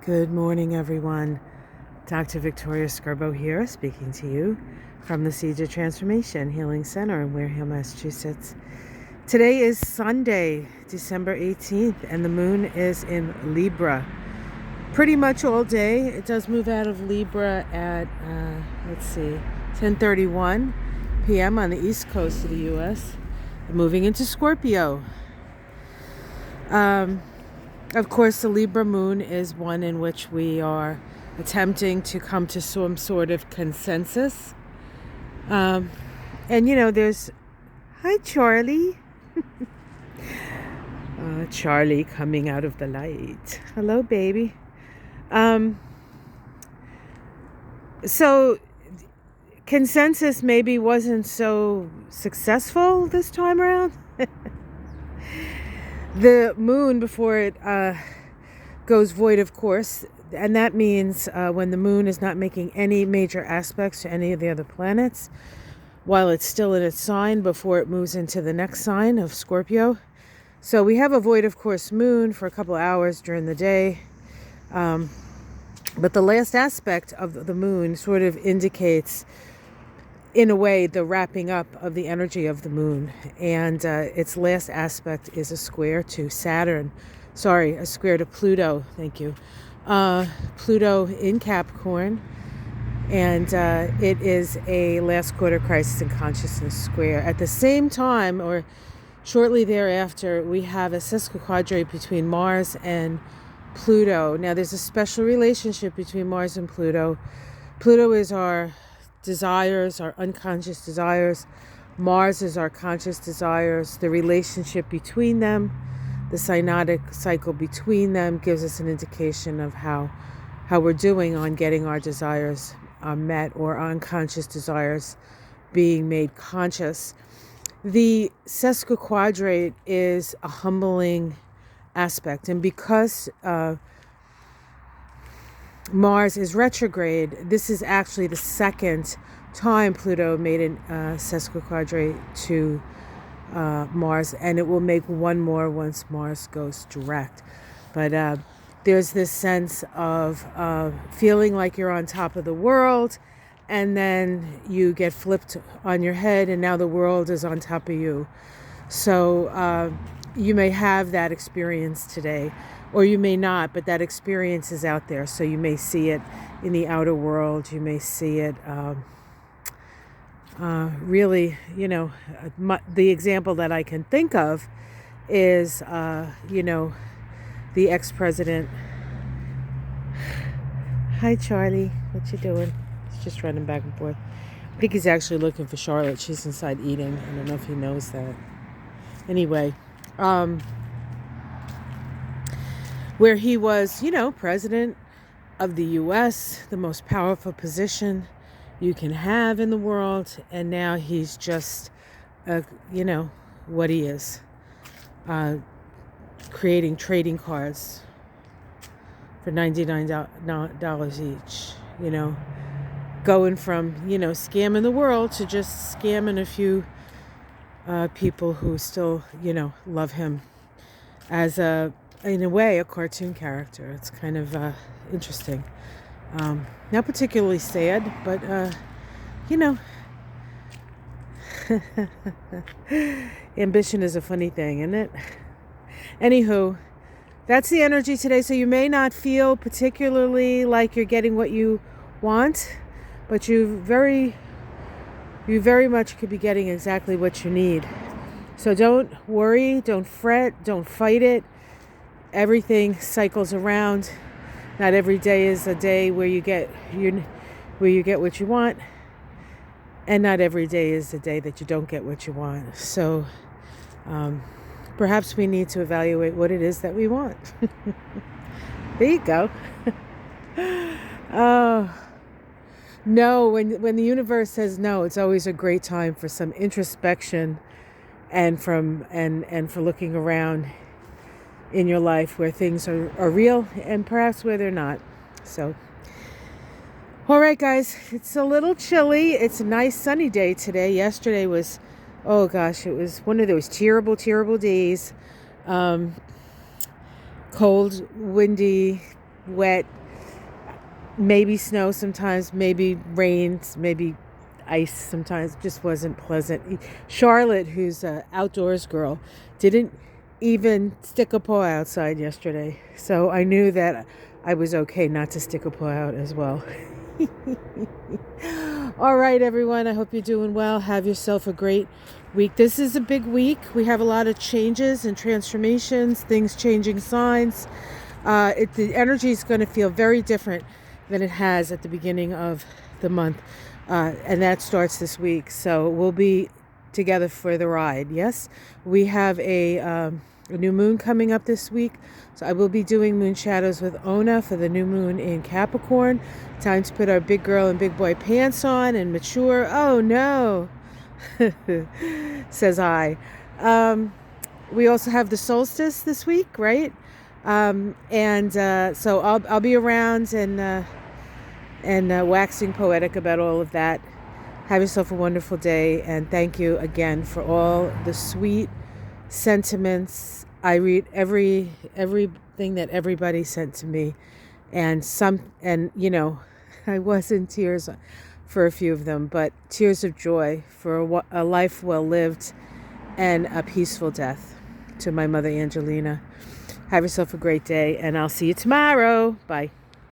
Good morning, everyone. Dr. Victoria Scarbo here, speaking to you from the Seeds of Transformation Healing Center in Wareham, Massachusetts. Today is Sunday, December 18th, and the moon is in Libra. Pretty much all day. It does move out of Libra at, 10:31 p.m. on the east coast of the U.S., moving into Scorpio. Of course, the Libra moon is one in which we are attempting to come to some sort of consensus. There's... Hi, Charlie. Charlie coming out of the light. Hello, baby. So consensus maybe wasn't so successful this time around. The moon, before it goes void, of course, and that means when the moon is not making any major aspects to any of the other planets, while it's still in its sign before it moves into the next sign of Scorpio. So we have a void, of course, moon for a couple of hours during the day. But the last aspect of the moon sort of indicates, in a way, the wrapping up of the energy of the moon. And its last aspect is a square to Saturn. Sorry, a square to Pluto. Thank you. Pluto in Capricorn. And it is a last quarter crisis in consciousness square. At the same time, or shortly thereafter, we have a sesquiquadrate between Mars and Pluto. Now, there's a special relationship between Mars and Pluto. Pluto is our desires, our unconscious desires. Mars is our conscious desires. The relationship between them, the synodic cycle between them, gives us an indication of how we're doing on getting our desires met, or unconscious desires being made conscious. The sesquiquadrate is a humbling aspect, and because Mars is retrograde, this is actually the second time Pluto made a sesquiquadrate to Mars, and it will make one more once Mars goes direct. But there's this sense of feeling like you're on top of the world, and then you get flipped on your head, and now the world is on top of you. So you may have that experience today, or you may not, but that experience is out there. So you may see it in the outer world. You may see it really, the example that I can think of is, the ex-president. Hi, Charlie. What you doing? He's just running back and forth. I think he's actually looking for Charlotte. She's inside eating. I don't know if he knows that. Anyway, where he was, president of the U.S., the most powerful position you can have in the world, and now he's just, what he is, creating trading cards for $99 each, going from, scamming the world to just scamming a few people who still, love him as in a way, a cartoon character. It's kind of interesting. Not particularly sad, but, ambition is a funny thing, isn't it? Anywho, that's the energy today. So you may not feel particularly like you're getting what you want, but you very much could be getting exactly what you need. So don't worry, don't fret, don't fight it. Everything cycles around. Not every day is a day where you get what you want, and not every day is the day that you don't get what you want. So perhaps we need to evaluate what it is that we want. There you go. Oh. No, when the universe says no, it's always a great time for some introspection and for looking around in your life where things are real and perhaps where they're not. So, all right, guys, it's a little chilly. It's a nice sunny day today. Yesterday was, oh gosh, it was one of those terrible, terrible days. Cold, windy, wet, maybe snow sometimes, maybe rain, maybe ice sometimes. Just wasn't pleasant. Charlotte, who's an outdoors girl, didn't even stick a paw outside yesterday. So I knew that I was okay not to stick a paw out as well. All right, everyone. I hope you're doing well. Have yourself a great week. This is a big week. We have a lot of changes and transformations, things changing signs. The energy is going to feel very different than it has at the beginning of the month. And that starts this week. So we'll be together for the ride. Yes, we have a new moon coming up this week. So I will be doing moon shadows with Ona for the new moon in Capricorn. Time to put our big girl and big boy pants on and mature. Oh no, says I. We also have the solstice this week, right? So I'll be around and waxing poetic about all of that. Have yourself a wonderful day, and thank you again for all the sweet sentiments. I read everything that everybody sent to me, and I was in tears for a few of them, but tears of joy for a life well lived and a peaceful death to my mother Angelina. Have yourself a great day, and I'll see you tomorrow. Bye.